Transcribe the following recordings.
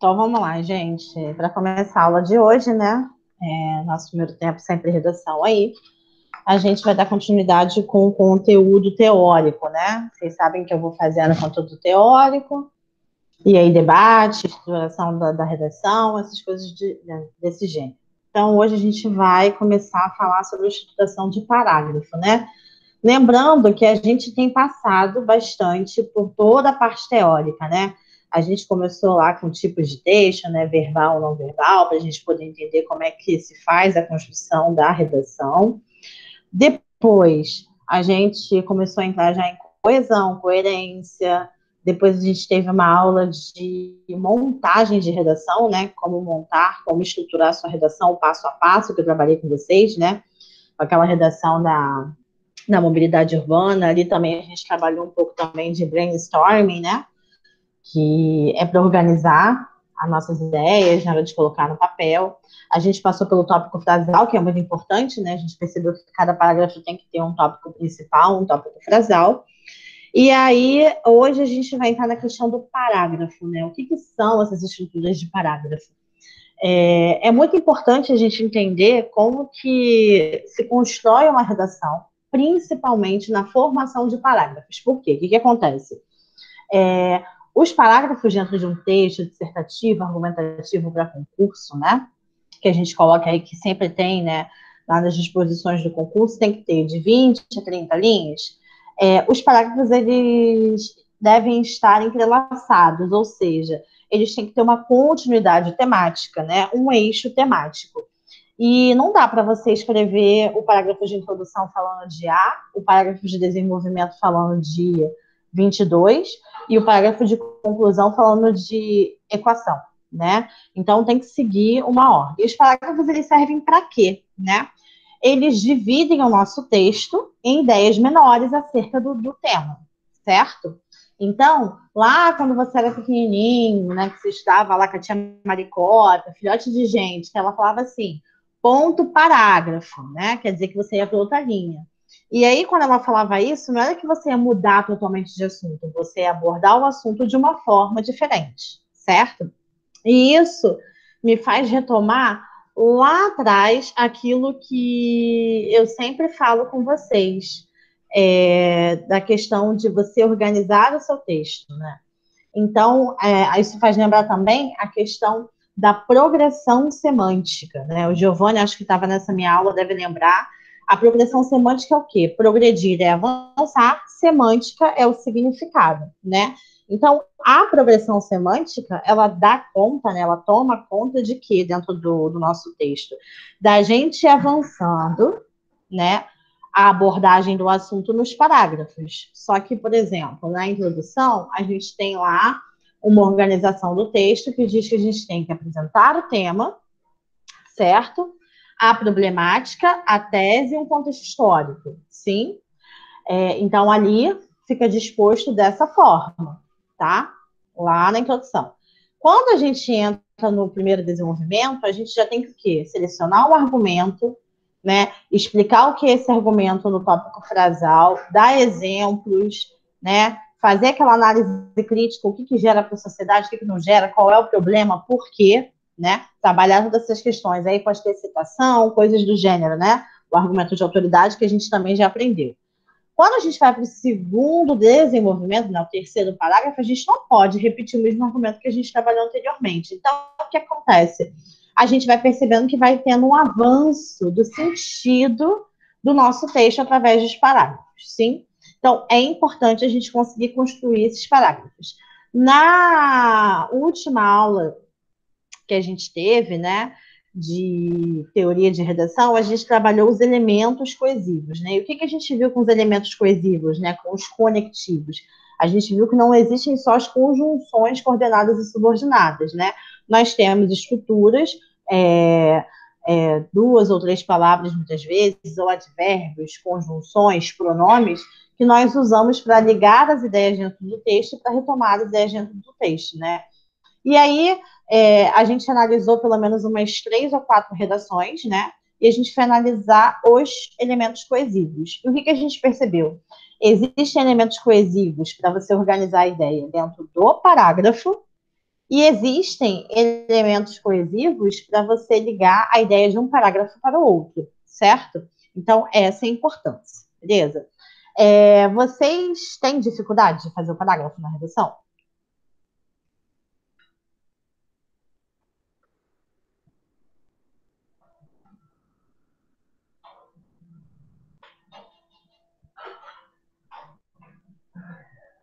Então vamos lá, gente. Para começar a aula de hoje, né? Nosso primeiro tempo sempre redação aí. A gente vai dar continuidade com o conteúdo teórico, né? Vocês sabem que eu vou fazendo conteúdo teórico, e aí debate, estruturação da redação, essas coisas desse gênero. Então, hoje a gente vai começar a falar sobre a estruturação de parágrafo, né? Lembrando que a gente tem passado bastante por toda a parte teórica, né? A gente começou lá com tipos de texto, né? Verbal, não verbal, para a gente poder entender como é que se faz a construção da redação. Depois, a gente começou a entrar já em coesão, coerência. Depois a gente teve uma aula de montagem de redação, né? Como montar, como estruturar a sua redação, passo a passo, que eu trabalhei com vocês, né? Aquela redação da mobilidade urbana, ali também a gente trabalhou um pouco também de brainstorming, né? Que é para organizar as nossas ideias na hora de colocar no papel. A gente passou pelo tópico frasal, que é muito importante, né? A gente percebeu que cada parágrafo tem que ter um tópico principal, um tópico frasal. E aí, hoje a gente vai entrar na questão do parágrafo, né? O que são essas estruturas de parágrafo? É muito importante a gente entender como que se constrói uma redação, principalmente na formação de parágrafos. Por quê? O que acontece? Os parágrafos dentro de um texto dissertativo, argumentativo para concurso, né? Que a gente coloca aí, que sempre tem, né? Lá nas disposições do concurso, tem que ter de 20 a 30 linhas. Os parágrafos, eles devem estar entrelaçados, ou seja, eles têm que ter uma continuidade temática, né? Um eixo temático. E não dá para você escrever o parágrafo de introdução falando de A, o parágrafo de desenvolvimento falando de 22 e o parágrafo de conclusão falando de equação, né? Então tem que seguir uma ordem. E os parágrafos, eles servem para quê, né? Eles dividem o nosso texto em ideias menores acerca do tema, certo? Então, lá quando você era pequenininho, né, que você estava lá com a tia Maricota, filhote de gente, que ela falava assim, ponto parágrafo, né? Quer dizer que você ia para outra linha. E aí, quando ela falava isso, não era que você ia mudar totalmente de assunto, você ia abordar o assunto de uma forma diferente, certo? E isso me faz retomar lá atrás aquilo que eu sempre falo com vocês, da questão de você organizar o seu texto, né? Então, isso faz lembrar também a questão da progressão semântica, né? O Giovanni, acho que estava nessa minha aula, deve lembrar. A progressão semântica é o quê? Progredir é avançar, semântica é o significado, né? Então, a progressão semântica, ela dá conta, né? Ela toma conta de quê dentro do nosso texto? Da gente avançando, né? A abordagem do assunto nos parágrafos. Só que, por exemplo, na introdução, a gente tem lá uma organização do texto que diz que a gente tem que apresentar o tema, certo? A problemática, a tese e um contexto histórico, sim? Então, ali fica disposto dessa forma, tá? Lá na introdução. Quando a gente entra no primeiro desenvolvimento, a gente já tem que o quê? Selecionar o argumento, né? Explicar o que é esse argumento no tópico frasal, dar exemplos, né? Fazer aquela análise crítica, o que gera para a sociedade, o que não gera, qual é o problema, por quê, né? Trabalhar todas essas questões. Aí pode ter citação, coisas do gênero, né? O argumento de autoridade que a gente também já aprendeu. Quando a gente vai para o segundo desenvolvimento, né, o terceiro parágrafo, a gente não pode repetir o mesmo argumento que a gente trabalhou anteriormente. Então, o que acontece? A gente vai percebendo que vai tendo um avanço do sentido do nosso texto através dos parágrafos, sim? Então, é importante a gente conseguir construir esses parágrafos. Na última aula que a gente teve, né, de teoria de redação, a gente trabalhou os elementos coesivos, né? E o que a gente viu com os elementos coesivos, né, com os conectivos? A gente viu que não existem só as conjunções coordenadas e subordinadas, né? Nós temos estruturas, duas ou três palavras, muitas vezes, ou advérbios, conjunções, pronomes, que nós usamos para ligar as ideias dentro do texto e para retomar as ideias dentro do texto, né? E aí, a gente analisou pelo menos umas 3 ou 4 redações, né? E a gente foi analisar os elementos coesivos. E o que a gente percebeu? Existem elementos coesivos para você organizar a ideia dentro do parágrafo E existem elementos coesivos para você ligar a ideia de um parágrafo para o outro, certo? Então, essa é a importância, beleza? Vocês têm dificuldade de fazer o parágrafo na redação?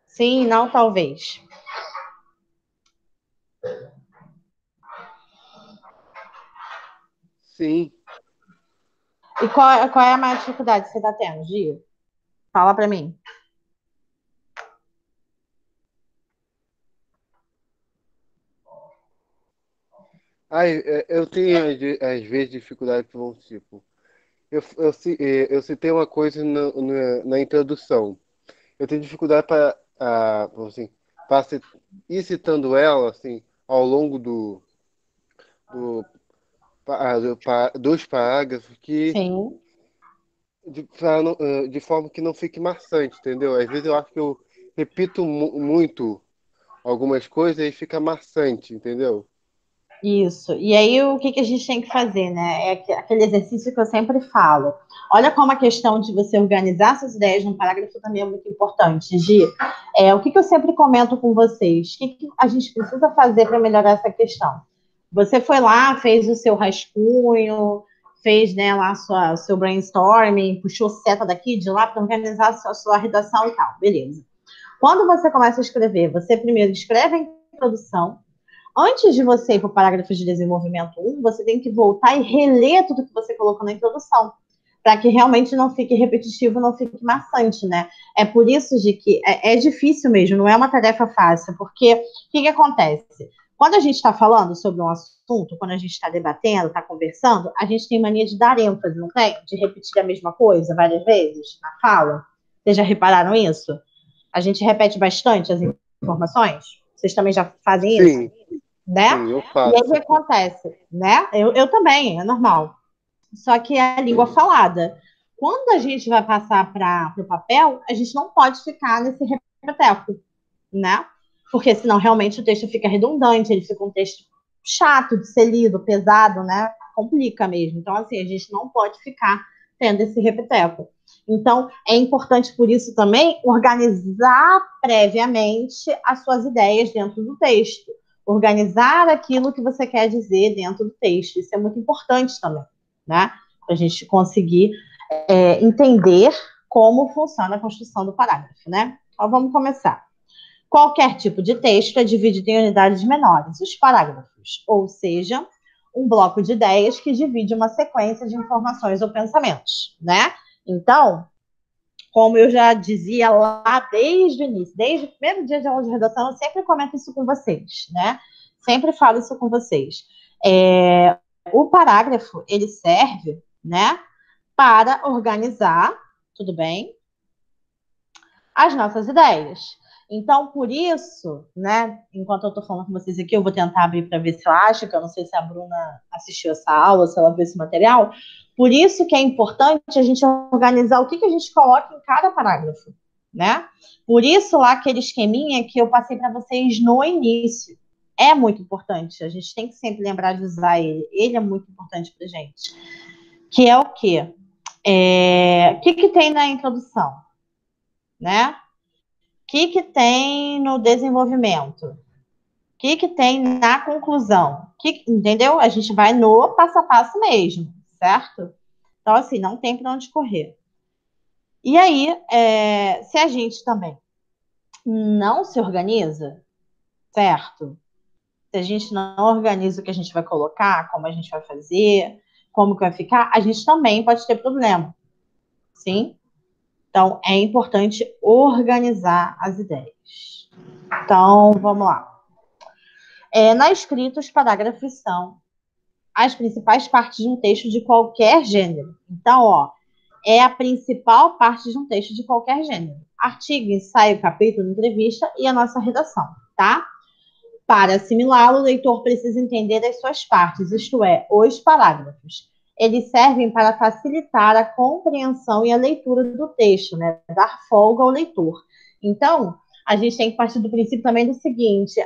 Sim, não, talvez. Sim. E qual é a maior dificuldade que você está tendo, Gia? Fala para mim. Eu tenho, às vezes, dificuldade com tipo. Eu citei uma coisa na introdução. Eu tenho dificuldade para, assim, para ir citando ela, assim, ao longo do, dos parágrafos, Sim. de forma que não fique maçante, entendeu? Às vezes eu acho que eu repito muito algumas coisas e fica maçante, entendeu? Isso. E aí, o que a gente tem que fazer, né? É aquele exercício que eu sempre falo. Olha como a questão de você organizar suas ideias num parágrafo também é muito importante, Gi. O que eu sempre comento com vocês? O que a gente precisa fazer para melhorar essa questão? Você foi lá, fez o seu rascunho, fez, né, lá o seu brainstorming, puxou seta daqui, de lá, para organizar a sua redação e tal. Beleza. Quando você começa a escrever, você primeiro escreve a introdução. Antes de você ir para o parágrafo de desenvolvimento 1, você tem que voltar e reler tudo que você colocou na introdução, para que realmente não fique repetitivo, não fique maçante, né? É por isso de que é difícil mesmo, não é uma tarefa fácil, porque o que acontece? Quando a gente está falando sobre um assunto, quando a gente está debatendo, está conversando, a gente tem mania de dar ênfase, não tem? De repetir a mesma coisa várias vezes na fala. Vocês já repararam isso? A gente repete bastante as informações? Vocês também já fazem isso? Sim, Né? sim, eu E aí o que faço. acontece, né? Eu também, é normal. Só que é a língua falada. Quando a gente vai passar para o papel, a gente não pode ficar nesse repeteco, né? Porque senão realmente o texto fica redundante, ele fica um texto chato de ser lido, pesado, né? Complica mesmo. Então, assim, a gente não pode ficar tendo esse repeteco. Então, é importante, por isso, também organizar previamente as suas ideias dentro do texto. Organizar aquilo que você quer dizer dentro do texto. Isso é muito importante também, né? Para a gente conseguir entender como funciona a construção do parágrafo, né? Então, vamos começar. Qualquer tipo de texto é dividido em unidades menores, os parágrafos, ou seja, um bloco de ideias que divide uma sequência de informações ou pensamentos, né? Então, como eu já dizia lá desde o início, desde o primeiro dia de aula de redação, eu sempre comento isso com vocês, né? Sempre falo isso com vocês. O parágrafo, ele serve, né, para organizar, tudo bem, as nossas ideias. Então, por isso, né, enquanto eu estou falando com vocês aqui, eu vou tentar abrir para ver se eu acho, que eu não sei se a Bruna assistiu essa aula, se ela viu esse material. Por isso que é importante a gente organizar o que a gente coloca em cada parágrafo, né? Por isso lá aquele esqueminha que eu passei para vocês no início. É muito importante, a gente tem que sempre lembrar de usar ele. Ele é muito importante para gente. Que é o quê? O que tem na introdução, né? Que tem no desenvolvimento? O que tem na conclusão? Entendeu? A gente vai no passo a passo mesmo, certo? Então, assim, não tem para onde correr. E aí, se a gente também não se organiza, certo? Se a gente não organiza o que a gente vai colocar, como a gente vai fazer, como que vai ficar, a gente também pode ter problema, sim? Então, é importante organizar as ideias. Então, vamos lá. Na escrita, os parágrafos são as principais partes de um texto de qualquer gênero. Então, ó, é a principal parte de um texto de qualquer gênero. Artigo, ensaio, capítulo, entrevista e a nossa redação, tá? Para assimilá-lo, o leitor precisa entender as suas partes, isto é, os parágrafos. Eles servem para facilitar a compreensão e a leitura do texto, né? Dar folga ao leitor. Então, a gente tem que partir do princípio também do seguinte: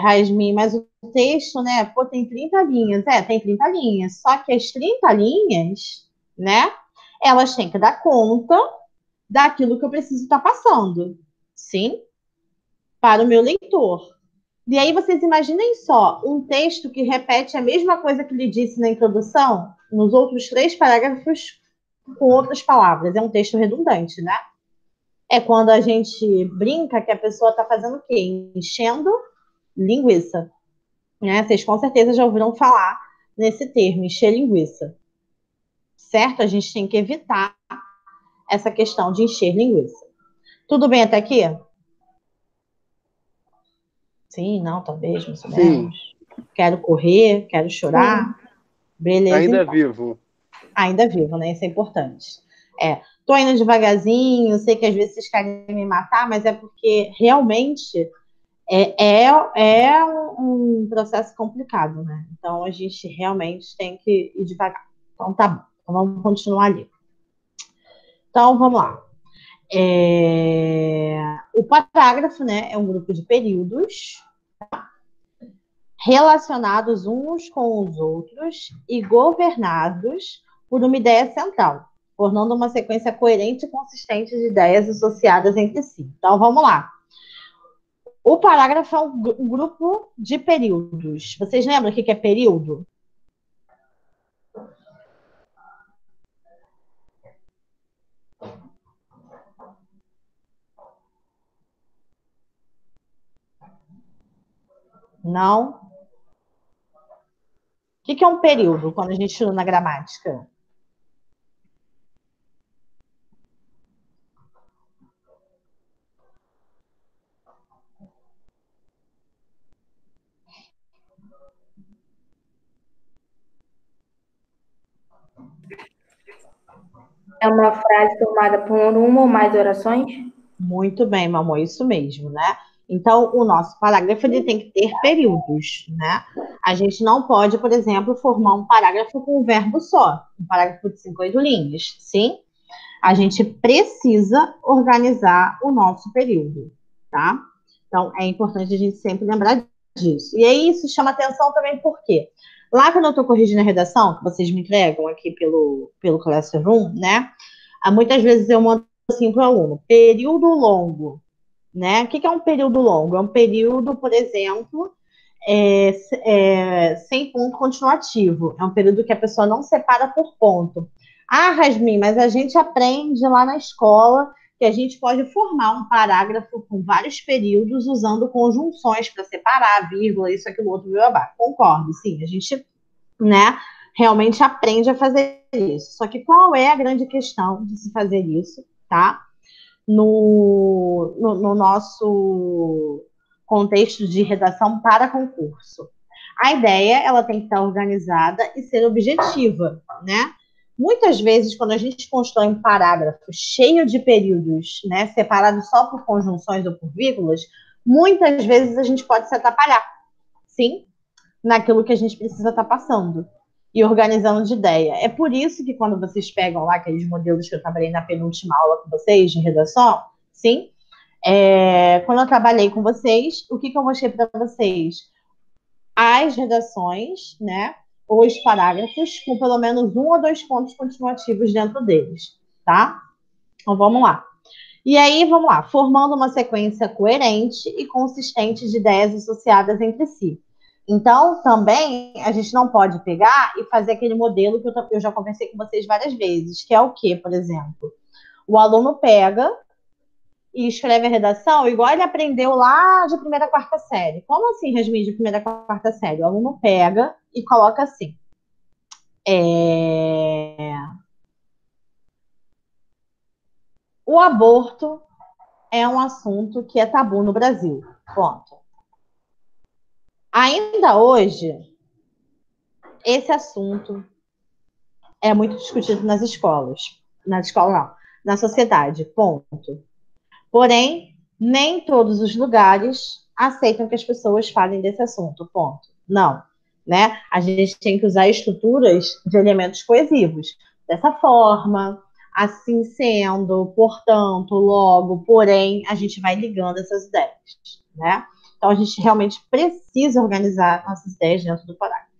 Rasmin, mas o texto, né, pô, tem 30 linhas. Tem 30 linhas. Só que as 30 linhas, né, elas têm que dar conta daquilo que eu preciso estar passando, sim, para o meu leitor. E aí vocês imaginem só, um texto que repete a mesma coisa que ele disse na introdução, nos outros 3 parágrafos, com outras palavras. É um texto redundante, né? É quando a gente brinca que a pessoa está fazendo o quê? Enchendo linguiça. Né? Vocês com certeza já ouviram falar nesse termo, encher linguiça. Certo? A gente tem que evitar essa questão de encher linguiça. Tudo bem até aqui? Sim, não, talvez, mais ou menos. Quero correr, quero chorar. Sim. Beleza, Ainda então. vivo. Ainda vivo, né? Isso é importante. Tô indo devagarzinho, sei que às vezes vocês querem me matar, mas é porque realmente é um processo complicado, né? Então a gente realmente tem que ir devagar. Então tá bom, então vamos continuar ali. Então vamos lá. O parágrafo, né, é um grupo de períodos relacionados uns com os outros e governados por uma ideia central, formando uma sequência coerente e consistente de ideias associadas entre si. Então, vamos lá. O parágrafo é um grupo de períodos. Vocês lembram o que é período? Não? O que é um período, quando a gente estuda na gramática? É uma frase formada por uma ou mais orações? Muito bem, mamãe, isso mesmo, né? Então, o nosso parágrafo ele tem que ter períodos, né? A gente não pode, por exemplo, formar um parágrafo com um verbo só, um parágrafo de 5 ou 8 linhas, sim? A gente precisa organizar o nosso período, tá? Então, é importante a gente sempre lembrar disso. E aí, isso chama atenção também por quê? Lá quando eu estou corrigindo a redação, que vocês me entregam aqui pelo Classroom, né? Muitas vezes eu mando assim para o aluno, período longo, né? O que é um período longo? É um período, por exemplo, sem ponto continuativo. É um período que a pessoa não separa por ponto. Ah, Rasmin, mas a gente aprende lá na escola que a gente pode formar um parágrafo com vários períodos usando conjunções para separar, vírgula, isso, aquilo, outro, blá. Concordo, sim, a gente, né, realmente aprende a fazer isso. Só que qual é a grande questão de se fazer isso, tá? No nosso contexto de redação para concurso. A ideia, ela tem que estar organizada e ser objetiva, né? Muitas vezes, quando a gente constrói um parágrafo cheio de períodos, né, separado só por conjunções ou por vírgulas, muitas vezes a gente pode se atrapalhar, sim, naquilo que a gente precisa estar passando e organizando de ideia. É por isso que quando vocês pegam lá aqueles modelos que eu trabalhei na penúltima aula com vocês, de redação, sim, quando eu trabalhei com vocês, o que eu mostrei para vocês? As redações, né, ou os parágrafos, com pelo menos 1 ou 2 pontos continuativos dentro deles, tá? Então, vamos lá. E aí, vamos lá, formando uma sequência coerente e consistente de ideias associadas entre si. Então, também, a gente não pode pegar e fazer aquele modelo que eu já conversei com vocês várias vezes, que é o quê, por exemplo? O aluno pega e escreve a redação igual ele aprendeu lá de primeira a quarta série. Como assim, Rasmin, de primeira a quarta série? O aluno pega e coloca assim. O aborto é um assunto que é tabu no Brasil. Ponto. Ainda hoje, esse assunto é muito discutido nas escolas. Na escola, não. Na sociedade. Ponto. Porém, nem todos os lugares aceitam que as pessoas falem desse assunto. Ponto. Não. Né? A gente tem que usar estruturas de elementos coesivos. Dessa forma, assim sendo, portanto, logo, porém, a gente vai ligando essas ideias. Né? Então, a gente realmente precisa organizar nossas ideias dentro do parágrafo.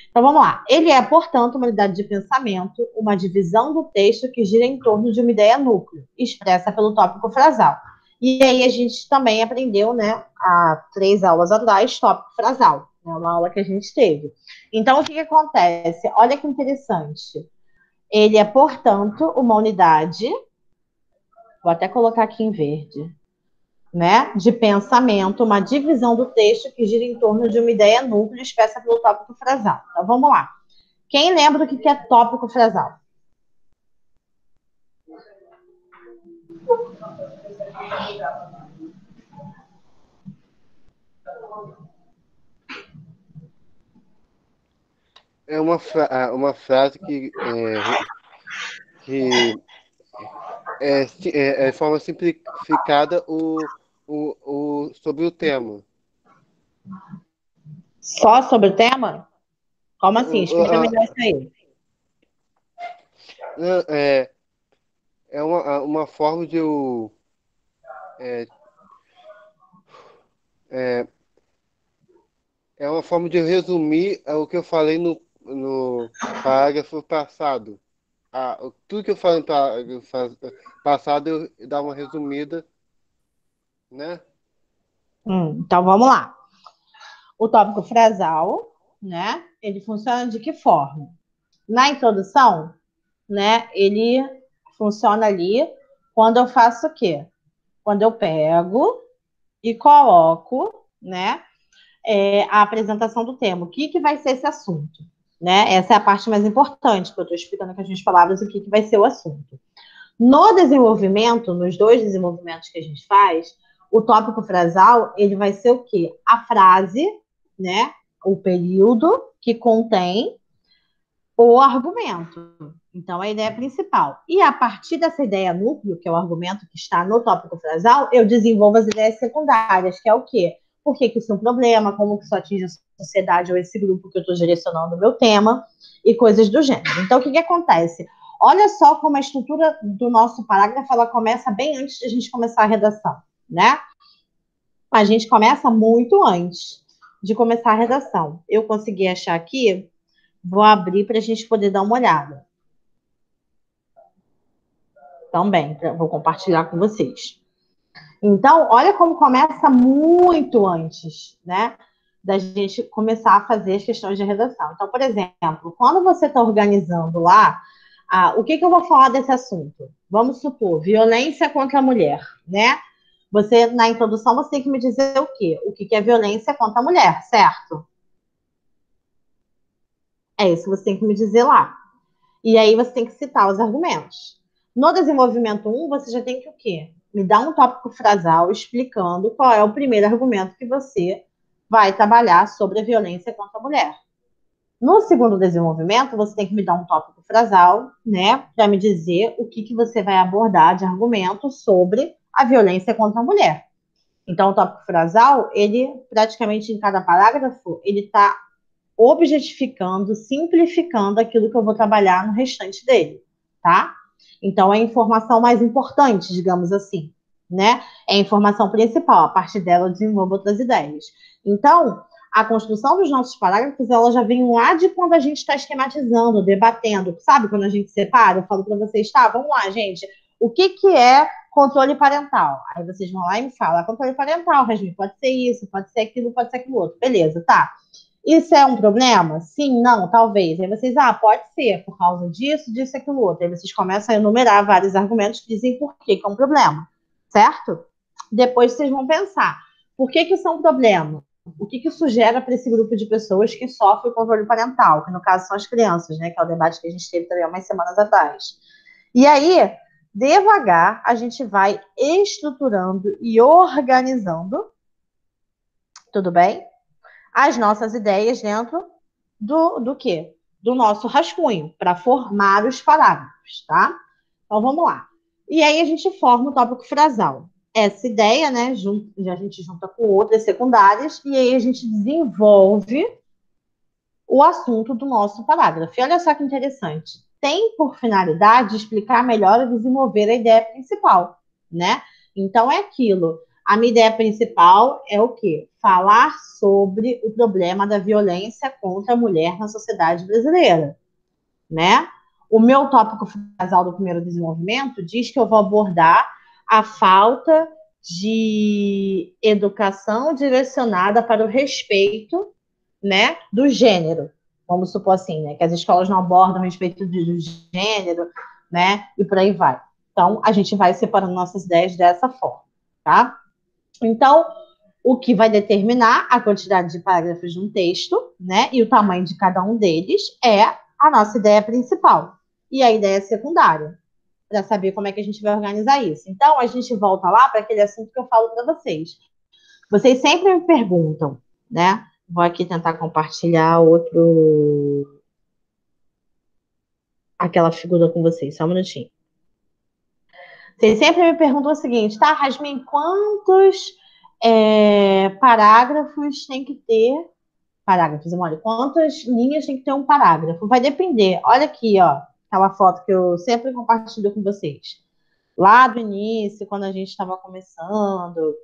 Então, vamos lá. Ele é, portanto, uma unidade de pensamento, uma divisão do texto que gira em torno de uma ideia núcleo, expressa pelo tópico frasal. E aí a gente também aprendeu, né, há 3 aulas atrás, tópico frasal, né, uma aula que a gente teve. Então, o que acontece? Olha que interessante. Ele é, portanto, uma unidade, vou até colocar aqui em verde, né, de pensamento, uma divisão do texto que gira em torno de uma ideia núcleo expressa pelo tópico frasal. Então, vamos lá. Quem lembra do que é tópico frasal? É uma frase que é de forma simplificada sobre o tema. Só sobre o tema? Como assim? O- Explica a- melhor isso aí. É, é uma forma de eu. É, é, é uma forma de eu resumir o que eu falei no parágrafo passado. Tudo que eu falei no parágrafo passado, eu dar uma resumida, né? Então, vamos lá. O tópico frasal, né? Ele funciona de que forma? Na introdução, né? Ele funciona ali quando eu faço o quê? Quando eu pego e coloco, né? A apresentação do tema. O que vai ser esse assunto? Né? Essa é a parte mais importante, que eu estou explicando com as minhas palavras o que vai ser o assunto. No desenvolvimento, nos 2 desenvolvimentos que a gente faz, o tópico frasal, ele vai ser o quê? A frase, né? O período que contém o argumento. Então, a ideia principal. E a partir dessa ideia núcleo, que é o argumento que está no tópico frasal, eu desenvolvo as ideias secundárias, que é o quê? Por que isso é um problema, como que isso atinge a sociedade ou esse grupo que eu estou direcionando o meu tema, e coisas do gênero. Então, o que acontece? Olha só como a estrutura do nosso parágrafo, ela começa bem antes de a gente começar a redação, né? A gente começa muito antes de começar a redação. Eu consegui achar aqui, vou abrir para a gente poder dar uma olhada. Também, vou compartilhar com vocês. Então, olha como começa muito antes, né? Da gente começar a fazer as questões de redação. Então, por exemplo, quando você está organizando lá, o que eu vou falar desse assunto? Vamos supor, violência contra a mulher, né? Você, na introdução, você tem que me dizer o quê? O que é violência contra a mulher, certo? É isso que você tem que me dizer lá. E aí você tem que citar os argumentos. No desenvolvimento 1, você já tem que o quê? Me dar um tópico frasal explicando qual é o primeiro argumento que você vai trabalhar sobre a violência contra a mulher. No segundo desenvolvimento, você tem que me dar um tópico frasal, né, para me dizer o que você vai abordar de argumento sobre a violência contra a mulher. Então, o tópico frasal, ele praticamente em cada parágrafo, ele está objetificando, simplificando aquilo que eu vou trabalhar no restante dele, tá? Então, é a informação mais importante, digamos assim, né? É a informação principal. A partir dela, eu desenvolvo outras ideias. Então, a construção dos nossos parágrafos, ela já vem lá de quando a gente está esquematizando, debatendo. Sabe quando a gente separa? Eu falo para vocês, tá, vamos lá, gente. O que é controle parental? Aí vocês vão lá e me falam, controle parental, Rasmin, pode ser isso, pode ser aquilo outro. Beleza, tá. Isso é um problema? Sim, não, talvez. Aí vocês, pode ser, por causa disso, disso, aquilo outro. Aí vocês começam a enumerar vários argumentos que dizem por que é um problema, certo? Depois vocês vão pensar, por que isso é um problema? O que isso gera para esse grupo de pessoas que sofrem o controle parental, que no caso são as crianças, né? Que é o debate que a gente teve também há umas semanas atrás. E aí, devagar, a gente vai estruturando e organizando, tudo bem? As nossas ideias dentro do quê? Do nosso rascunho, para formar os parágrafos, tá? Então, vamos lá. E aí, a gente forma o tópico frasal. Essa ideia, né, a gente junta com outras secundárias, e aí a gente desenvolve o assunto do nosso parágrafo. E olha só que interessante. Tem por finalidade explicar melhor e desenvolver a ideia principal, né? Então, é aquilo. A minha ideia principal é o quê? Falar sobre o problema da violência contra a mulher na sociedade brasileira, né? O meu tópico casal do primeiro desenvolvimento diz que eu vou abordar a falta de educação direcionada para o respeito, né, do gênero. Vamos supor assim, né, que as escolas não abordam o respeito do gênero, né, e por aí vai. Então, a gente vai separando nossas ideias dessa forma, tá? Então, o que vai determinar a quantidade de parágrafos de um texto, né, e o tamanho de cada um deles é a nossa ideia principal e a ideia secundária, para saber como é que a gente vai organizar isso. Então, a gente volta lá para aquele assunto que eu falo para vocês. Vocês sempre me perguntam, né? Vou aqui tentar compartilhar aquela figura com vocês, só um minutinho. Vocês sempre me perguntam o seguinte, tá, Rasmin, quantos parágrafos tem que ter? Parágrafos, olha, quantas linhas tem que ter um parágrafo? Vai depender. Olha aqui, ó, aquela foto que eu sempre compartilho com vocês. Lá do início, quando a gente estava começando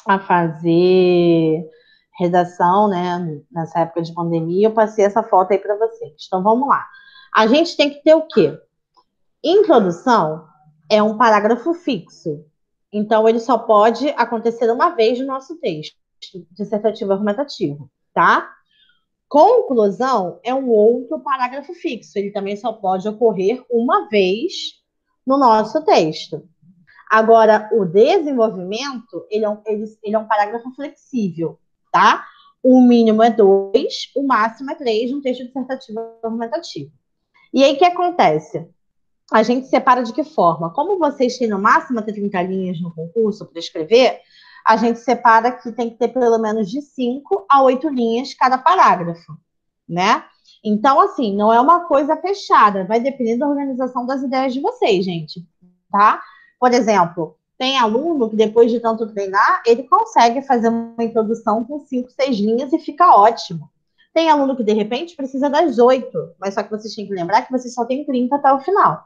a fazer redação, né, nessa época de pandemia, eu passei essa foto aí para vocês. Então, vamos lá. A gente tem que ter o quê? Introdução é um parágrafo fixo. Então, ele só pode acontecer uma vez no nosso texto, dissertativo argumentativo, tá? Conclusão é um outro parágrafo fixo. Ele também só pode ocorrer uma vez no nosso texto. Agora, o desenvolvimento, ele é um parágrafo flexível, tá? O mínimo é 2, o máximo é 3 no texto dissertativo argumentativo. E aí, o que acontece? A gente separa de que forma? Como vocês têm no máximo 30 linhas no concurso para escrever, a gente separa que tem que ter pelo menos de 5 a 8 linhas cada parágrafo, né? Então, assim, não é uma coisa fechada, vai depender da organização das ideias de vocês, gente, tá? Por exemplo, tem aluno que depois de tanto treinar, ele consegue fazer uma introdução com 5, 6 linhas e fica ótimo. Tem aluno que, de repente, precisa das 8, mas só que vocês têm que lembrar que vocês só têm 30 até o final.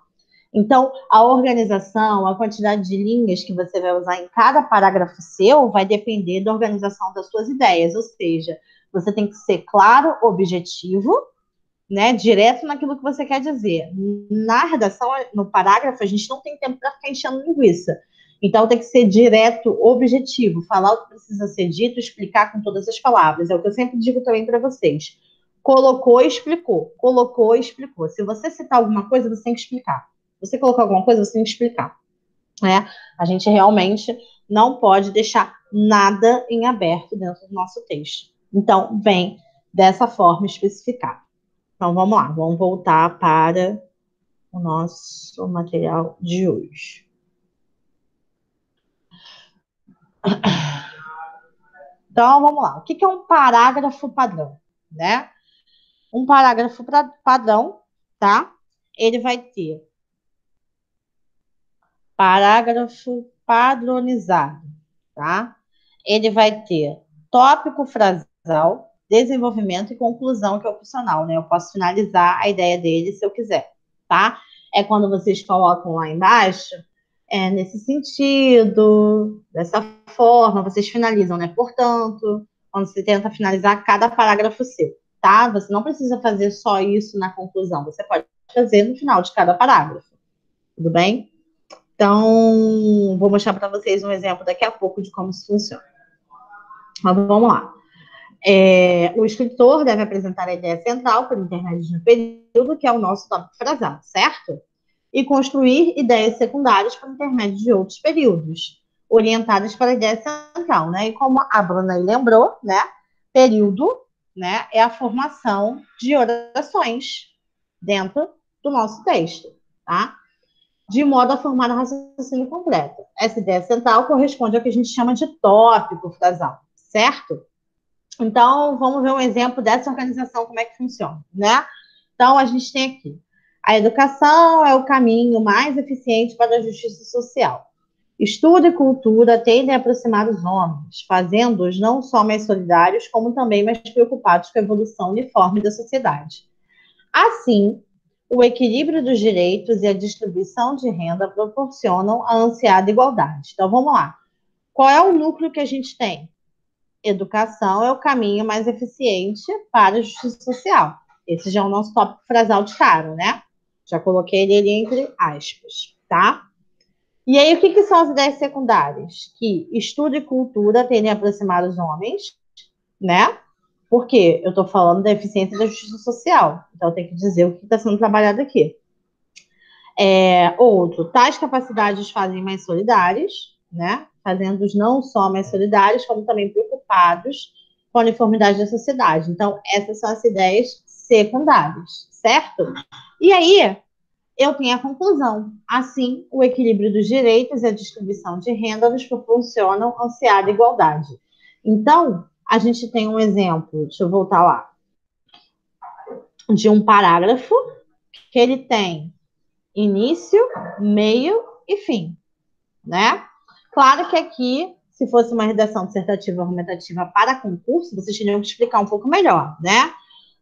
Então, a organização, a quantidade de linhas que você vai usar em cada parágrafo seu vai depender da organização das suas ideias, ou seja, você tem que ser claro, objetivo, né, direto naquilo que você quer dizer. Na redação, no parágrafo, a gente não tem tempo para ficar enchendo linguiça. Então, tem que ser direto, objetivo, falar o que precisa ser dito, explicar com todas as palavras. É o que eu sempre digo também para vocês. Colocou, explicou. Colocou, explicou. Se você citar alguma coisa, você tem que explicar. Se você colocou alguma coisa, você tem que explicar. Né? A gente realmente não pode deixar nada em aberto dentro do nosso texto. Então, vem dessa forma especificada. Então, vamos lá. Vamos voltar para o nosso material de hoje. Então, vamos lá. O que é um parágrafo padrão? Né? Um parágrafo padrão, tá? Ele vai ter parágrafo padronizado, tá? Ele vai ter tópico frasal, desenvolvimento e conclusão, que é opcional, né? Eu posso finalizar a ideia dele se eu quiser, tá? É quando vocês colocam lá embaixo, nesse sentido, dessa forma, vocês finalizam, né? Portanto, quando você tenta finalizar cada parágrafo seu, tá? Você não precisa fazer só isso na conclusão, você pode fazer no final de cada parágrafo, tudo bem? Então, vou mostrar para vocês um exemplo daqui a pouco de como isso funciona. Mas vamos lá. O escritor deve apresentar a ideia central por intermédio de um período, que é o nosso tópico frasal, certo? E construir ideias secundárias por intermédio de outros períodos, orientadas para a ideia central, né? E como a Bruna aí lembrou, né? Período, né? É a formação de orações dentro do nosso texto, tá? De modo a formar um raciocínio completo. Essa ideia central corresponde ao que a gente chama de tópico frasal, certo? Então, vamos ver um exemplo dessa organização, como é que funciona, né? Então, a gente tem aqui, a educação é o caminho mais eficiente para a justiça social. Estudo e cultura tendem a aproximar os homens, fazendo-os não só mais solidários, como também mais preocupados com a evolução uniforme da sociedade. Assim, o equilíbrio dos direitos e a distribuição de renda proporcionam a ansiada igualdade. Então, vamos lá. Qual é o núcleo que a gente tem? Educação é o caminho mais eficiente para a justiça social. Esse já é o nosso tópico frasal de cara, né? Já coloquei ele entre aspas, tá? E aí, o que são as ideias secundárias? Que estudo e cultura tendem a aproximar os homens, né? Porque eu estou falando da eficiência da justiça social. Então, eu tenho que dizer o que está sendo trabalhado aqui. Outro, tais capacidades fazem mais solidários, né? Fazendo-os não só mais solidários, como também preocupados com a uniformidade da sociedade. Então, essas são as ideias secundárias, certo? E aí, eu tenho a conclusão. Assim, o equilíbrio dos direitos e a distribuição de renda nos proporcionam ansiada igualdade. Então, a gente tem um exemplo, deixa eu voltar lá, de um parágrafo que ele tem início, meio e fim, né? Claro que aqui, se fosse uma redação dissertativa argumentativa para concurso, vocês teriam que explicar um pouco melhor, né?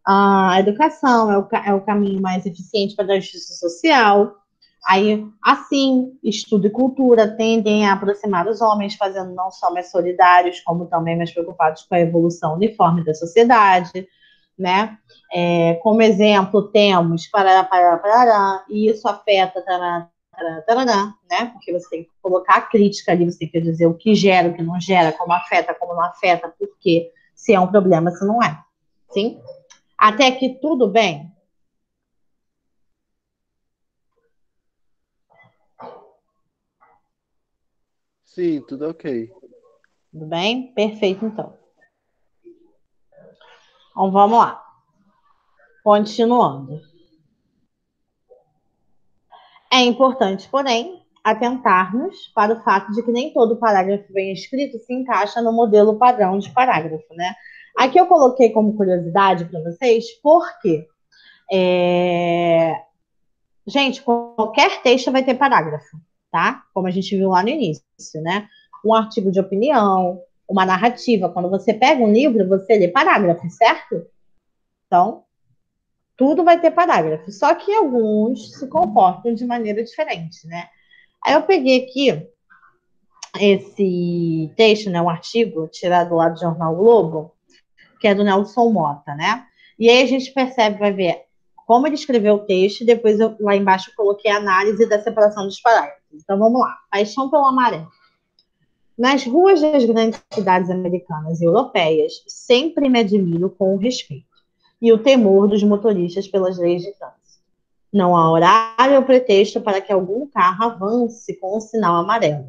A educação é o caminho mais eficiente para a justiça social. Aí, assim, estudo e cultura tendem a aproximar os homens, fazendo não só mais solidários, como também mais preocupados com a evolução uniforme da sociedade, né? Como exemplo, temos parará, e isso afeta tarará, né? Porque você tem que colocar a crítica ali, você tem que dizer o que gera, o que não gera, como não afeta, por quê, se é um problema, se não é. Sim? Até aqui tudo bem? Sim, tudo ok. Tudo bem? Perfeito, então. Então, vamos lá. Continuando. É importante, porém, atentarmos para o fato de que nem todo parágrafo bem escrito se encaixa no modelo padrão de parágrafo, né? Aqui eu coloquei como curiosidade para vocês, porque, gente, qualquer texto vai ter parágrafo, tá? Como a gente viu lá no início, né? Um artigo de opinião, uma narrativa. Quando você pega um livro, você lê parágrafo, certo? Então, tudo vai ter parágrafo. Só que alguns se comportam de maneira diferente, né? Aí eu peguei aqui esse texto, né, um artigo tirado lá do Jornal Globo, que é do Nelson Mota, né? E aí a gente percebe, vai ver como ele escreveu o texto, e depois eu, lá embaixo, coloquei a análise da separação dos parágrafos. Então vamos lá. Paixão pelo amarelo. Nas ruas das grandes cidades americanas e europeias, sempre me admiro com o respeito e o temor dos motoristas pelas leis de trânsito. Não há horário ou pretexto para que algum carro avance com um sinal amarelo.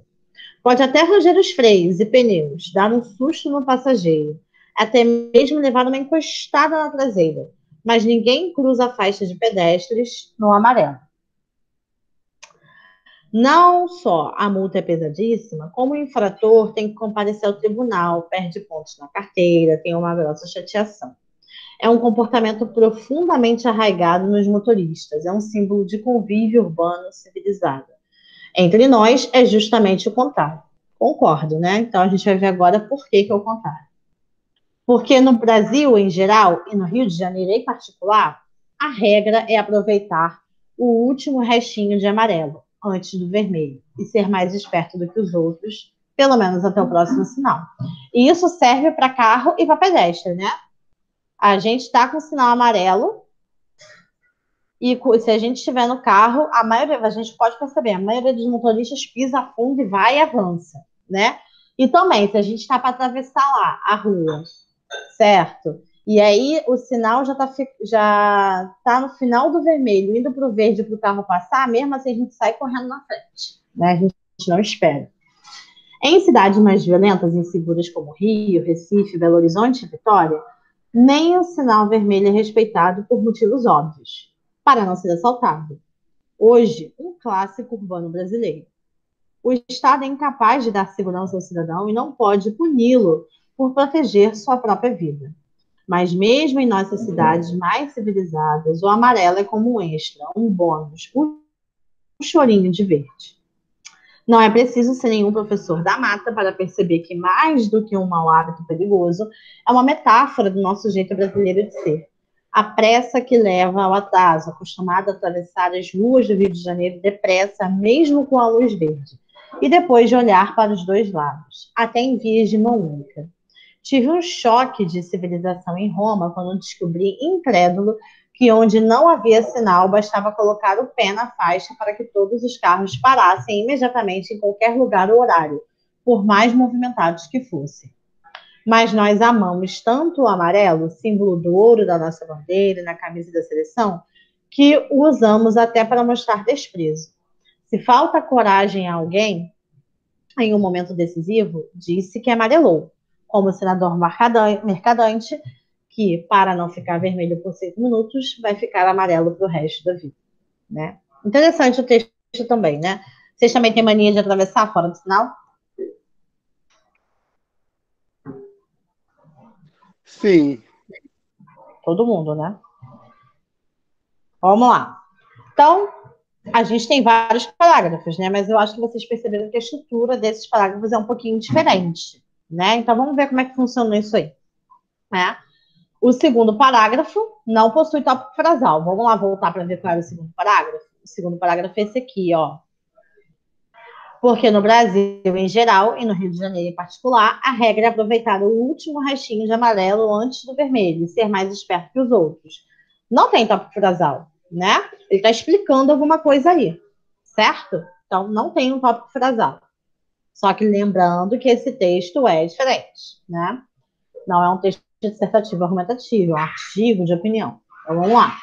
Pode até ranger os freios e pneus, dar um susto no passageiro, até mesmo levar uma encostada na traseira, mas ninguém cruza a faixa de pedestres no amarelo. Não só a multa é pesadíssima, como o infrator tem que comparecer ao tribunal, perde pontos na carteira, tem uma grossa chateação. É um comportamento profundamente arraigado nos motoristas, é um símbolo de convívio urbano civilizado. Entre nós, é justamente o contrário. Concordo, né? Então, a gente vai ver agora por que é o contrário. Porque no Brasil, em geral, e no Rio de Janeiro em particular, a regra é aproveitar o último restinho de amarelo, antes do vermelho, e ser mais esperto do que os outros, pelo menos até o próximo sinal. E isso serve para carro e para pedestre, né? A gente está com o sinal amarelo, e se a gente estiver no carro, a gente pode perceber, a maioria dos motoristas pisa fundo e vai e avança, né? E também, se a gente está para atravessar lá a rua, certo? E aí o sinal já tá no final do vermelho, indo para o verde para o carro passar, mesmo assim a gente sai correndo na frente, né? A gente não espera. Em cidades mais violentas e inseguras como Rio, Recife, Belo Horizonte e Vitória, nem o sinal vermelho é respeitado por motivos óbvios, para não ser assaltado. Hoje, um clássico urbano brasileiro. O Estado é incapaz de dar segurança ao cidadão e não pode puni-lo por proteger sua própria vida. Mas mesmo em nossas cidades mais civilizadas, o amarelo é como um extra, um bônus, um chorinho de verde. Não é preciso ser nenhum professor da mata para perceber que mais do que um mau hábito perigoso, é uma metáfora do nosso jeito brasileiro de ser. A pressa que leva ao atraso, acostumado a atravessar as ruas do Rio de Janeiro depressa, mesmo com a luz verde. e depois de olhar para os dois lados, até em vias de mão única. Tive um choque de civilização em Roma quando descobri, incrédulo, que onde não havia sinal, bastava colocar o pé na faixa para que todos os carros parassem imediatamente em qualquer lugar ou horário, por mais movimentados que fossem. Mas nós amamos tanto o amarelo, símbolo do ouro da nossa bandeira, na camisa da seleção, que o usamos até para mostrar desprezo. Se falta coragem a alguém, em um momento decisivo, disse que amarelou, como o senador Mercadante, que, para não ficar vermelho por 5 minutos, vai ficar amarelo para o resto da vida. Né? Interessante o texto também, né? Vocês também têm mania de atravessar fora do sinal? Sim. Todo mundo, né? Vamos lá. Então, a gente tem vários parágrafos, né? Mas eu acho que vocês perceberam que a estrutura desses parágrafos é um pouquinho diferente, né? Então, vamos ver como é que funciona isso aí. Né? O segundo parágrafo não possui tópico frasal. Vamos lá voltar para ver qual era o segundo parágrafo? O segundo parágrafo é esse aqui, ó. Porque no Brasil, em geral, e no Rio de Janeiro em particular, a regra é aproveitar o último restinho de amarelo antes do vermelho e ser mais esperto que os outros. Não tem tópico frasal, né? Ele está explicando alguma coisa aí, certo? Então, não tem um tópico frasal. Só que lembrando que esse texto é diferente, né? Não é um texto dissertativo argumentativo, é um artigo de opinião. Então, vamos lá.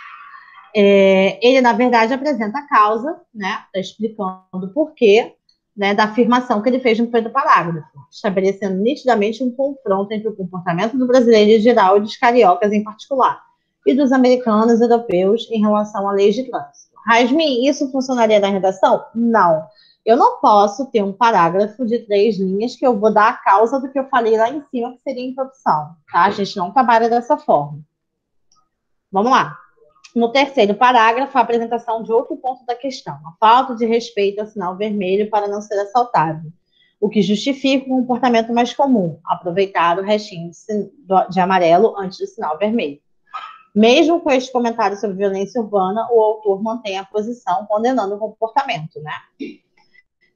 Ele, na verdade, apresenta a causa, né? Está explicando o porquê, né, da afirmação que ele fez no primeiro parágrafo, estabelecendo nitidamente um confronto entre o comportamento do brasileiro em geral e dos cariocas em particular, e dos americanos e europeus em relação à lei de trânsito. Rasmin, isso funcionaria na redação? Não. Eu não posso ter um parágrafo de 3 linhas que eu vou dar a causa do que eu falei lá em cima, que seria a introdução, tá? A gente não trabalha dessa forma. Vamos lá. No terceiro parágrafo, a apresentação de outro ponto da questão, a falta de respeito ao sinal vermelho para não ser assaltado, o que justifica o comportamento mais comum, aproveitar o restinho de amarelo antes do sinal vermelho. Mesmo com este comentário sobre violência urbana, o autor mantém a posição condenando o comportamento, né?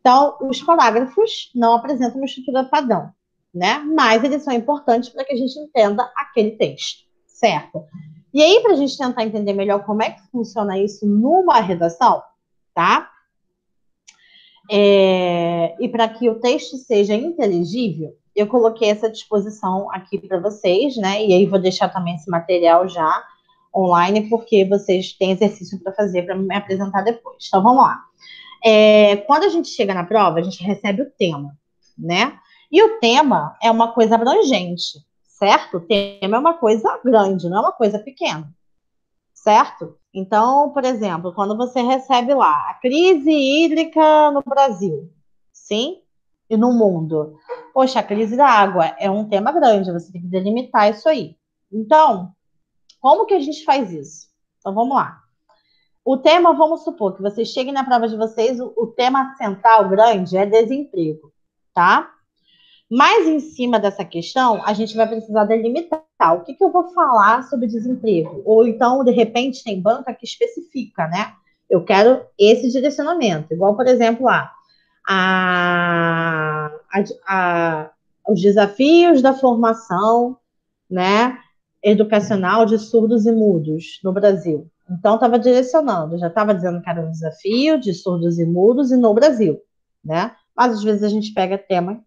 Então, os parágrafos não apresentam uma estrutura padrão, né? Mas eles são importantes para que a gente entenda aquele texto, certo? E aí, para a gente tentar entender melhor como é que funciona isso numa redação, tá? E para que o texto seja inteligível, eu coloquei essa disposição aqui para vocês, né? E aí vou deixar também esse material já online, porque vocês têm exercício para fazer para me apresentar depois. Então, vamos lá. Quando a gente chega na prova, a gente recebe o tema, né? E o tema é uma coisa abrangente, certo? O tema é uma coisa grande, não é uma coisa pequena, certo? Então, por exemplo, quando você recebe lá a crise hídrica no Brasil, sim? E no mundo. Poxa, a crise da água é um tema grande, você tem que delimitar isso aí. Então, como que a gente faz isso? Então, vamos lá. O tema, vamos supor que vocês cheguem na prova de vocês, o tema central grande é desemprego, tá? Mas em cima dessa questão, a gente vai precisar delimitar o que eu vou falar sobre desemprego. Ou então, de repente, tem banca que especifica, né? Eu quero esse direcionamento. Igual, por exemplo, os desafios da formação, né, educacional de surdos e mudos no Brasil. Então, estava direcionando, já estava dizendo que era um desafio de surdos e mudos e no Brasil, né? Mas às vezes a gente pega tema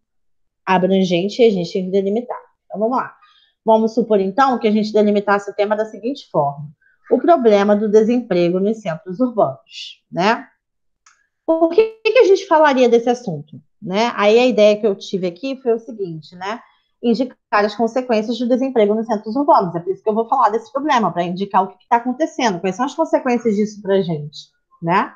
abrangente e a gente tem que delimitar. Então, vamos lá. Vamos supor, então, que a gente delimitasse o tema da seguinte forma: o problema do desemprego nos centros urbanos, né? Por que a gente falaria desse assunto, né? Aí a ideia que eu tive aqui foi o seguinte, né? Indicar as consequências do desemprego nos centros urbanos. É por isso que eu vou falar desse problema, para indicar o que está acontecendo, quais são as consequências disso para a gente, né?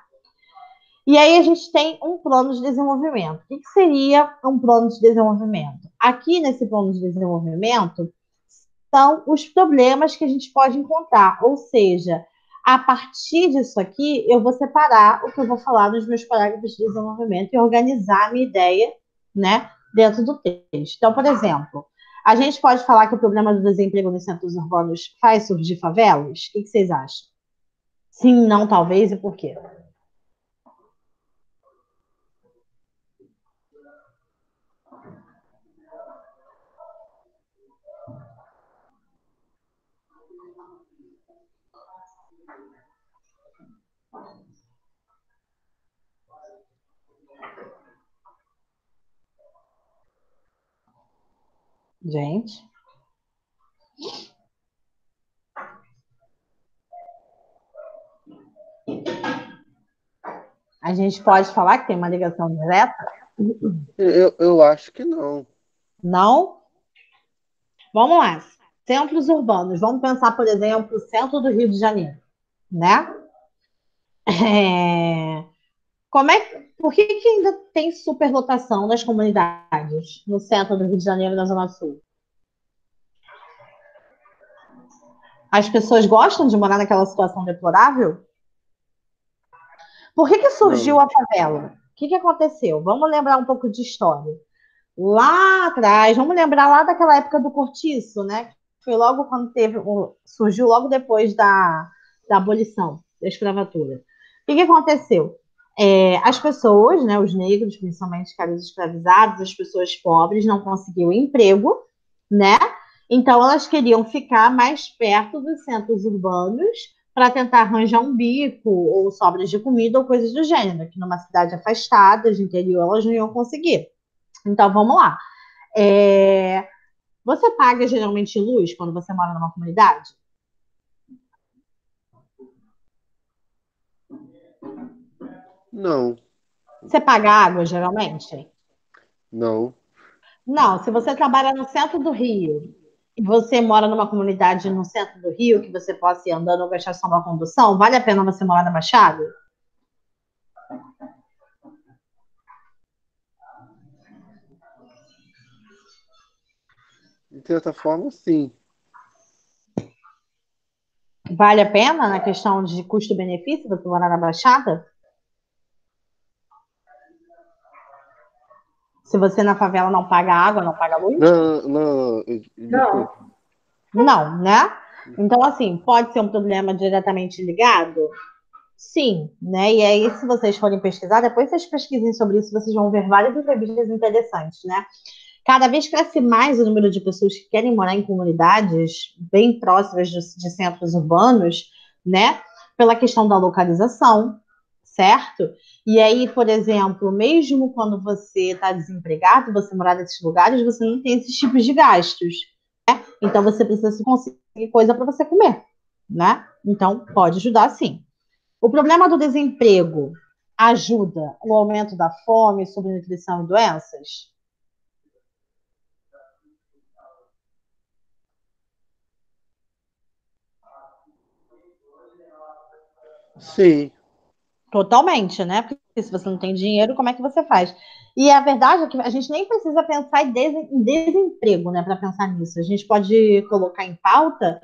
E aí a gente tem um plano de desenvolvimento. O que seria um plano de desenvolvimento? Aqui nesse plano de desenvolvimento são os problemas que a gente pode encontrar, ou seja, a partir disso aqui, eu vou separar o que eu vou falar nos meus parágrafos de desenvolvimento e organizar a minha ideia, né, dentro do texto. Então, por exemplo, a gente pode falar que o problema do desemprego nos centros urbanos faz surgir favelas? O que vocês acham? Sim, não, talvez, e por quê? Gente. A gente pode falar que tem uma ligação direta? Eu acho que não. Não? Vamos lá. Centros urbanos. Vamos pensar, por exemplo, o centro do Rio de Janeiro, né? Como é, por que ainda tem superlotação nas comunidades no centro do Rio de Janeiro e na Zona Sul? As pessoas gostam de morar naquela situação deplorável? Por que surgiu Não. a favela? O que aconteceu? Vamos lembrar um pouco de história. Lá atrás, vamos lembrar lá daquela época do cortiço, né? Foi logo quando surgiu logo depois da abolição da escravatura. O que aconteceu? As pessoas, né, os negros, principalmente que eram escravizados, as pessoas pobres não conseguiam emprego, né? Então elas queriam ficar mais perto dos centros urbanos para tentar arranjar um bico ou sobras de comida ou coisas do gênero, que numa cidade afastada, de interior, elas não iam conseguir. Então vamos lá. Você paga geralmente luz quando você mora numa comunidade? Não. Você paga água geralmente? Não. Não, se você trabalha no centro do Rio e você mora numa comunidade no centro do Rio, que você possa ir andando ou gastar só uma condução, vale a pena você morar na Baixada? De certa forma, sim. Vale a pena na questão de custo-benefício você morar na Baixada? Se você na favela não paga água, não paga luz? Não. Não. Desculpa. Não, né? Então, assim, pode ser um problema diretamente ligado? Sim, né? E aí, se vocês forem pesquisar, depois vocês pesquisem sobre isso, vocês vão ver várias entrevistas interessantes, né? Cada vez cresce mais o número de pessoas que querem morar em comunidades bem próximas de centros urbanos, né? Pela questão da localização, certo? E aí, por exemplo, mesmo quando você está desempregado, você morar nesses lugares, você não tem esses tipos de gastos. Então, você precisa conseguir coisa para você comer, né? Então, pode ajudar sim. O problema do desemprego ajuda o aumento da fome, subnutrição e doenças? Sim. Totalmente, né? Porque se você não tem dinheiro, como é que você faz? E a verdade é que a gente nem precisa pensar em desemprego, né, para pensar nisso. A gente pode colocar em pauta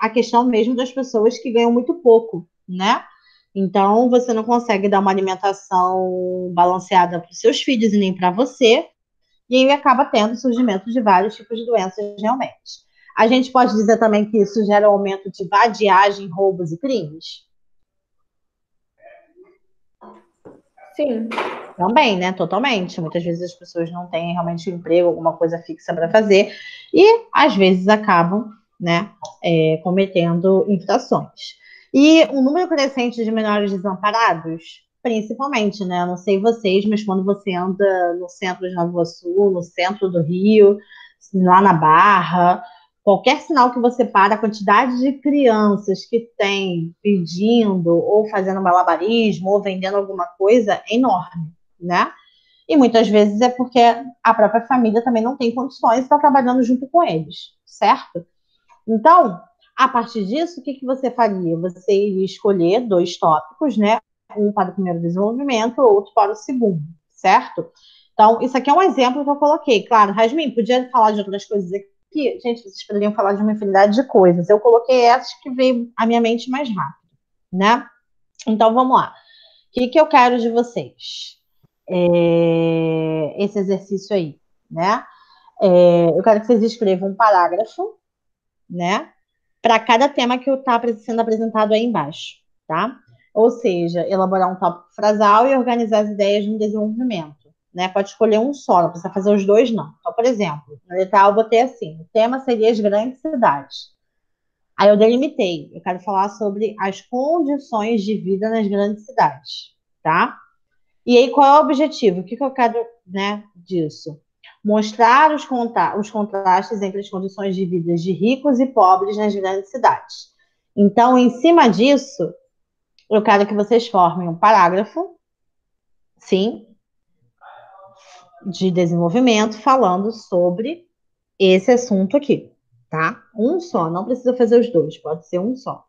a questão mesmo das pessoas que ganham muito pouco, né? Então, você não consegue dar uma alimentação balanceada para os seus filhos e nem para você, e aí acaba tendo surgimento de vários tipos de doenças realmente. A gente pode dizer também que isso gera um aumento de vadiagem, roubos e crimes? Sim. Também, né? Totalmente. Muitas vezes as pessoas não têm realmente um emprego, alguma coisa fixa para fazer, e às vezes acabam, né, cometendo infrações. E um número crescente de menores desamparados, principalmente, né? Eu não sei vocês, mas quando você anda no centro de Nova Iguaçu, no centro do Rio, lá na Barra, qualquer sinal que você para, a quantidade de crianças que tem pedindo, ou fazendo malabarismo, ou vendendo alguma coisa, é enorme, né? E muitas vezes é porque a própria família também não tem condições de estar trabalhando junto com eles, certo? Então, a partir disso, o que você faria? Você iria escolher dois tópicos, né? Um para o primeiro desenvolvimento, outro para o segundo, certo? Então, isso aqui é um exemplo que eu coloquei. Claro, Rasmin, podia falar de outras coisas aqui. Gente, vocês poderiam falar de uma infinidade de coisas. Eu coloquei essas que veio à minha mente mais rápido, né? Então, vamos lá. O que eu quero de vocês? Esse exercício aí, né? Eu quero que vocês escrevam um parágrafo, né? Para cada tema que está sendo apresentado aí embaixo, tá? Ou seja, elaborar um tópico frasal e organizar as ideias no desenvolvimento, né? Pode escolher um só, não precisa fazer os dois, não. Então, por exemplo, na letra A eu botei assim: o tema seria as grandes cidades. Aí eu delimitei. Eu quero falar sobre as condições de vida nas grandes cidades, tá? E aí, qual é o objetivo? O que que eu quero, né, disso? Mostrar os contrastes entre as condições de vida de ricos e pobres nas grandes cidades. Então, em cima disso, eu quero que vocês formem um parágrafo, sim, de desenvolvimento, falando sobre esse assunto aqui, tá? Um só, não precisa fazer os dois, pode ser um só.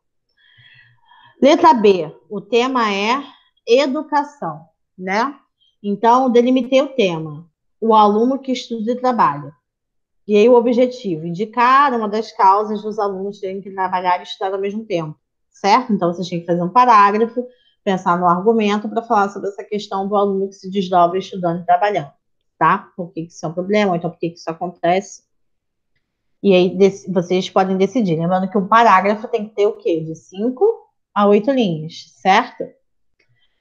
Letra B, o tema é educação, né? Então, delimitei o tema. O aluno que estuda e trabalha. E aí o objetivo, indicar uma das causas dos alunos terem que trabalhar e estudar ao mesmo tempo, certo? Então, vocês têm que fazer um parágrafo, pensar no argumento para falar sobre essa questão do aluno que se desdobra estudando e trabalhando, tá? Por que isso é um problema, ou então por que isso acontece. E aí vocês podem decidir. Lembrando que um parágrafo tem que ter o quê? De 5 a 8 linhas, certo?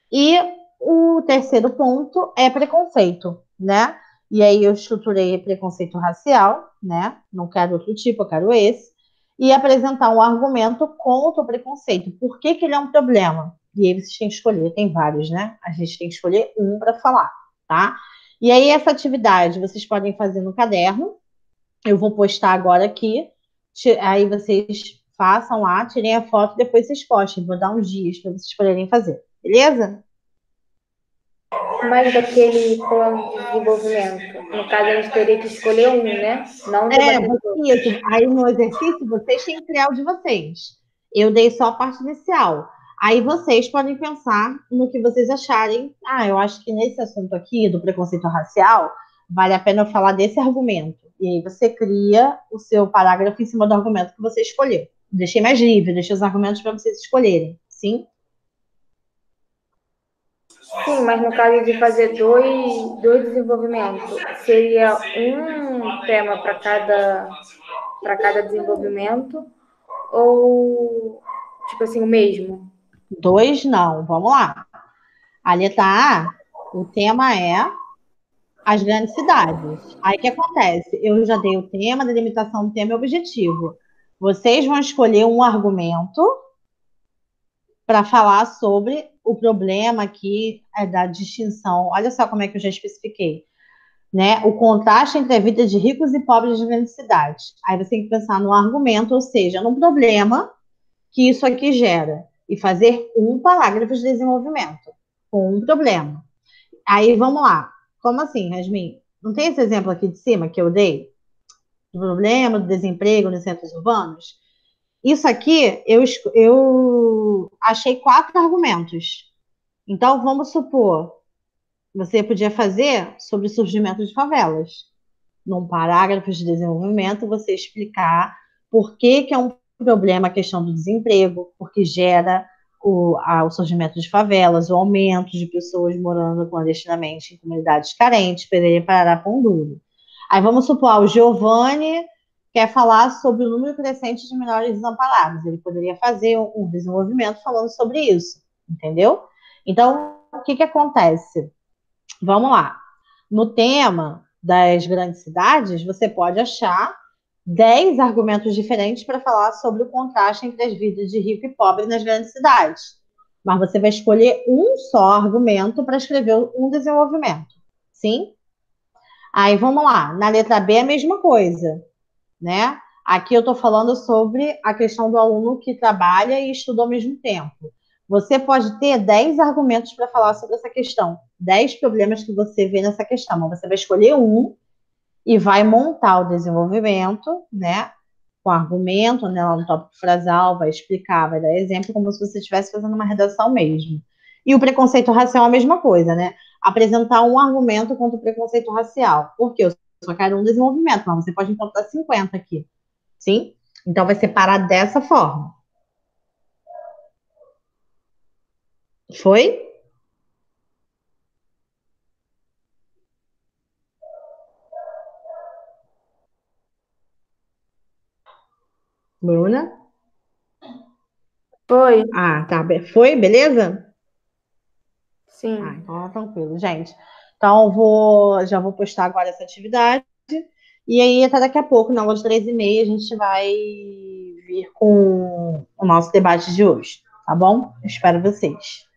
E o terceiro ponto é preconceito, né? E aí eu estruturei preconceito racial, né? Não quero outro tipo, eu quero esse. E apresentar um argumento contra o preconceito. Por que que ele é um problema? E aí vocês têm que escolher, tem vários, né? A gente tem que escolher um para falar, tá? E aí essa atividade vocês podem fazer no caderno. Eu vou postar agora aqui. Aí vocês façam lá, tirem a foto e depois vocês postem. Vou dar uns dias para vocês poderem fazer. Beleza? Mas daquele plano de desenvolvimento, no caso, a gente teria que escolher um, né? Não debater todos. Isso. Aí no exercício vocês têm que criar o de vocês. Eu dei só a parte inicial. Aí vocês podem pensar no que vocês acharem. Ah, eu acho que nesse assunto aqui do preconceito racial, vale a pena eu falar desse argumento. E aí você cria o seu parágrafo em cima do argumento que você escolheu. Deixei mais livre, deixei os argumentos para vocês escolherem. Sim? Sim, mas no caso de fazer dois desenvolvimentos, seria um tema para cada desenvolvimento ou, tipo assim, o mesmo? Dois, não. Vamos lá. A letra A, o tema é as grandes cidades. Aí o que acontece? Eu já dei o tema, a delimitação do tema e o objetivo. Vocês vão escolher um argumento para falar sobre o problema aqui da distinção. Olha só como é que eu já especifiquei, né? O contraste entre a vida de ricos e pobres de grandes cidades. Aí você tem que pensar no argumento, ou seja, no problema que isso aqui gera e fazer um parágrafo de desenvolvimento com um problema. Aí vamos lá. Como assim, Yasmin? Não tem esse exemplo aqui de cima que eu dei? Do problema do desemprego nos centros urbanos? Isso aqui, eu achei 4 argumentos. Então, vamos supor, você podia fazer sobre o surgimento de favelas. Num parágrafo de desenvolvimento, você explicar por que, que é um problema a questão do desemprego, porque gera o surgimento de favelas, o aumento de pessoas morando clandestinamente em comunidades carentes, Pereira Parará, Pão Duro. Aí vamos supor, o Giovanni quer falar sobre o número crescente de menores desamparados. Ele poderia fazer um desenvolvimento falando sobre isso, entendeu? Então, o que, que acontece? Vamos lá. No tema das grandes cidades, você pode achar 10 argumentos diferentes para falar sobre o contraste entre as vidas de rico e pobre nas grandes cidades. Mas você vai escolher um só argumento para escrever um desenvolvimento. Sim? Aí vamos lá. Na letra B, a mesma coisa, né? Aqui eu estou falando sobre a questão do aluno que trabalha e estuda ao mesmo tempo. Você pode ter 10 argumentos para falar sobre essa questão, 10 problemas que você vê nessa questão, mas você vai escolher um e vai montar o desenvolvimento, né? Com argumento, né? Lá no tópico frasal, vai explicar, vai dar exemplo, como se você estivesse fazendo uma redação mesmo. E o preconceito racial é a mesma coisa, né? Apresentar um argumento contra o preconceito racial. Porque eu só quero um desenvolvimento, mas você pode encontrar 50 aqui. Sim? Então vai separar dessa forma. Foi? Bruna? Foi? Ah, tá. Foi, beleza? Ah, Sim. então tá tranquilo, gente. Então já vou postar agora essa atividade. E aí, até daqui a pouco, na aula de 3h30, a gente vai vir com o nosso debate de hoje, tá bom? Eu espero vocês.